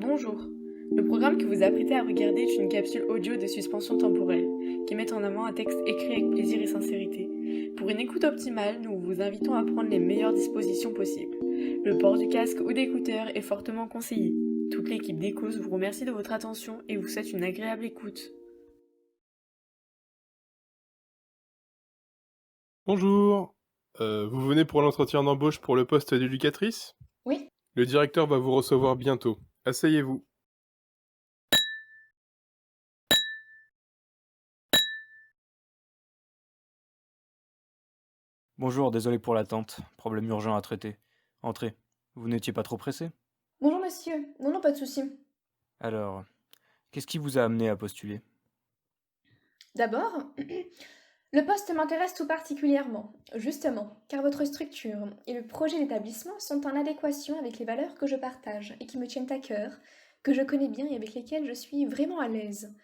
Bonjour. Le programme que vous apprêtez à regarder est une capsule audio de suspension temporelle qui met en avant un texte écrit avec plaisir et sincérité. Pour une écoute optimale, nous vous invitons à prendre les meilleures dispositions possibles. Le port du casque ou d'écouteurs est fortement conseillé. Toute l'équipe d'Ecos vous remercie de votre attention et vous souhaite une agréable écoute. Bonjour, vous venez pour l'entretien d'embauche pour le poste d'éducatrice? Oui. Le directeur va vous recevoir bientôt. Asseyez-vous. Bonjour, désolé pour l'attente. Problème urgent à traiter. Entrez. Vous n'étiez pas trop pressé? Bonjour monsieur. Non, pas de souci. Alors, qu'est-ce qui vous a amené à postuler? D'abord, le poste m'intéresse tout particulièrement, justement, car votre structure et le projet d'établissement sont en adéquation avec les valeurs que je partage et qui me tiennent à cœur, que je connais bien et avec lesquelles je suis vraiment à l'aise.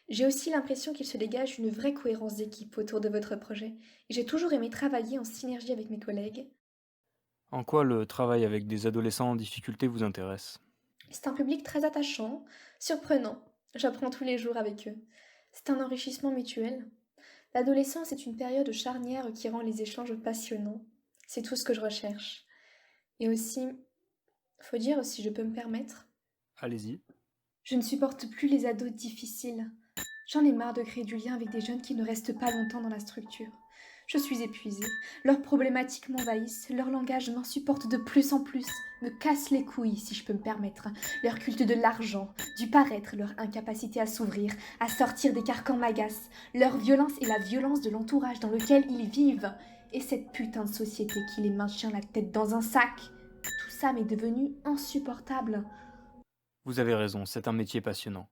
J'ai aussi l'impression qu'il se dégage une vraie cohérence d'équipe autour de votre projet, et j'ai toujours aimé travailler en synergie avec mes collègues. En quoi le travail avec des adolescents en difficulté vous intéresse? C'est un public très attachant, surprenant. J'apprends tous les jours avec eux. C'est un enrichissement mutuel. L'adolescence est une période charnière qui rend les échanges passionnants. C'est tout ce que je recherche. Et aussi, faut dire, si je peux me permettre, Allez-y. je ne supporte plus les ados difficiles. J'en ai marre de créer du lien avec des jeunes qui ne restent pas longtemps dans la structure. Je suis épuisée. Leurs problématiques m'envahissent, leur langage m'insupporte de plus en plus, me casse les couilles, si je peux me permettre. Leur culte de l'argent, du paraître, leur incapacité à s'ouvrir, à sortir des carcans m'agace, leur violence et la violence de l'entourage dans lequel ils vivent, et cette putain de société qui les maintient la tête dans un sac. Tout ça m'est devenu insupportable. Vous avez raison, c'est un métier passionnant.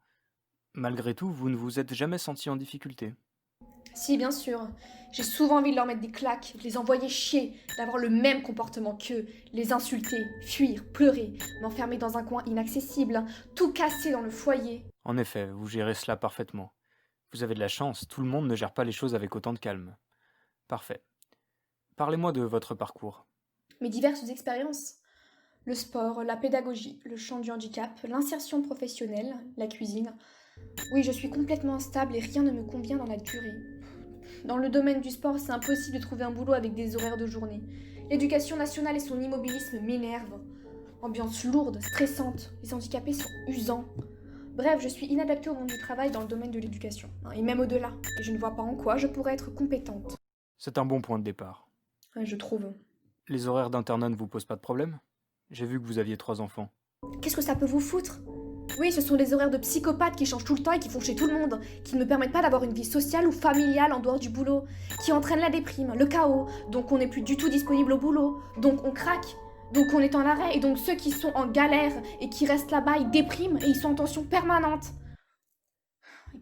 Malgré tout, vous ne vous êtes jamais senti en difficulté? Si, bien sûr. J'ai souvent envie de leur mettre des claques, de les envoyer chier, d'avoir le même comportement qu'eux, les insulter, fuir, pleurer, m'enfermer dans un coin inaccessible, tout casser dans le foyer. En effet, vous gérez cela parfaitement. Vous avez de la chance, tout le monde ne gère pas les choses avec autant de calme. Parfait. Parlez-moi de votre parcours. Mes diverses expériences. Le sport, la pédagogie, le champ du handicap, l'insertion professionnelle, la cuisine. Oui, je suis complètement instable et rien ne me convient dans la durée. Dans le domaine du sport, c'est impossible de trouver un boulot avec des horaires de journée. L'éducation nationale et son immobilisme m'énervent. Ambiance lourde, stressante, les handicapés sont usants. Bref, je suis inadaptée au monde du travail dans le domaine de l'éducation, et même au-delà, et je ne vois pas en quoi je pourrais être compétente. C'est un bon point de départ. Ouais, je trouve. Les horaires d'internat ne vous posent pas de problème? J'ai vu que vous aviez 3 enfants. Qu'est-ce que ça peut vous foutre? Oui, ce sont des horaires de psychopathes qui changent tout le temps et qui font chez tout le monde, qui ne me permettent pas d'avoir une vie sociale ou familiale en dehors du boulot, qui entraînent la déprime, le chaos, donc on n'est plus du tout disponible au boulot, donc on craque, donc on est en arrêt, et donc ceux qui sont en galère et qui restent là-bas, ils dépriment et ils sont en tension permanente.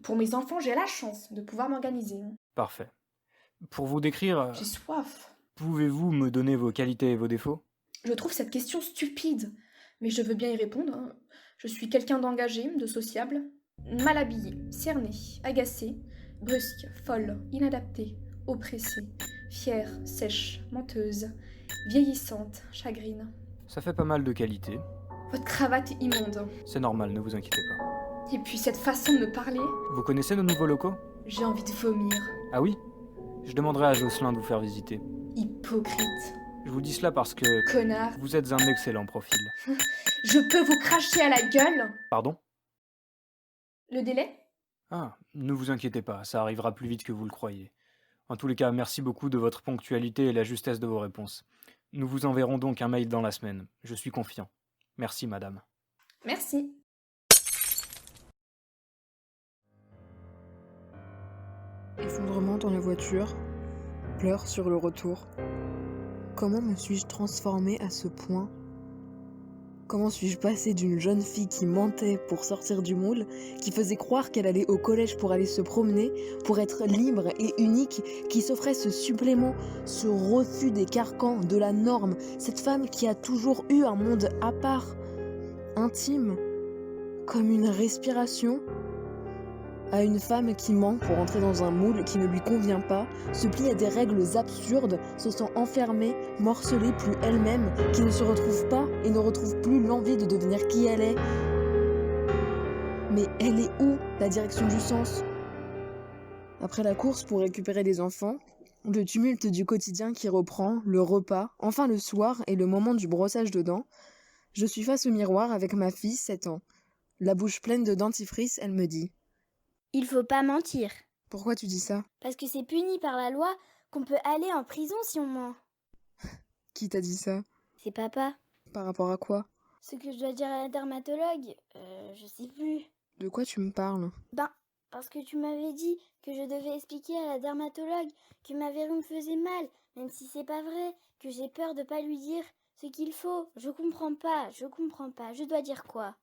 Pour mes enfants, j'ai la chance de pouvoir m'organiser. Parfait. Pour vous décrire, J'ai soif. pouvez-vous me donner vos qualités et vos défauts? Je trouve cette question stupide, mais je veux bien y répondre. Je suis quelqu'un d'engagé, de sociable, mal habillé, cerné, agacé, brusque, folle, inadaptée, oppressée, fière, sèche, menteuse, vieillissante, chagrine. Ça fait pas mal de qualités. Votre cravate est immonde. C'est normal, ne vous inquiétez pas. Et puis cette façon de me parler, Vous connaissez nos nouveaux locaux? j'ai envie de vomir. Ah oui? Je demanderai à Jocelyn de vous faire visiter. Hypocrite, Je vous dis cela parce que connard. vous êtes un excellent profil. Je peux vous cracher à la gueule? Pardon? Le délai? Ah, ne vous inquiétez pas, ça arrivera plus vite que vous le croyez. En tous les cas, merci beaucoup de votre ponctualité et la justesse de vos réponses. Nous vous enverrons donc un mail dans la semaine. Je suis confiant. Merci, madame. Merci. Effondrement dans la voiture, pleurs sur le retour. Comment me suis-je transformée à ce point? Comment suis-je passée d'une jeune fille qui mentait pour sortir du moule, qui faisait croire qu'elle allait au collège pour aller se promener, pour être libre et unique, qui s'offrait ce supplément, ce refus des carcans, de la norme, cette femme qui a toujours eu un monde à part, intime, comme une respiration, à une femme qui ment pour entrer dans un moule qui ne lui convient pas, se plie à des règles absurdes, se sent enfermée, morcelée, plus elle-même, qui ne se retrouve pas et ne retrouve plus l'envie de devenir qui elle est. Mais elle est où, la direction du sens? Après la course pour récupérer les enfants, le tumulte du quotidien qui reprend, le repas, enfin le soir et le moment du brossage de dents, je suis face au miroir avec ma fille, 7 ans. La bouche pleine de dentifrice, elle me dit: Il faut pas mentir. Pourquoi tu dis ça? Parce que c'est puni par la loi qu'on peut aller en prison si on ment. Qui t'a dit ça? C'est papa. Par rapport à quoi? Ce que je dois dire à la dermatologue, je sais plus. De quoi tu me parles? Parce que tu m'avais dit que je devais expliquer à la dermatologue que ma verrue me faisait mal, même si c'est pas vrai, que j'ai peur de pas lui dire ce qu'il faut. Je comprends pas, je dois dire quoi?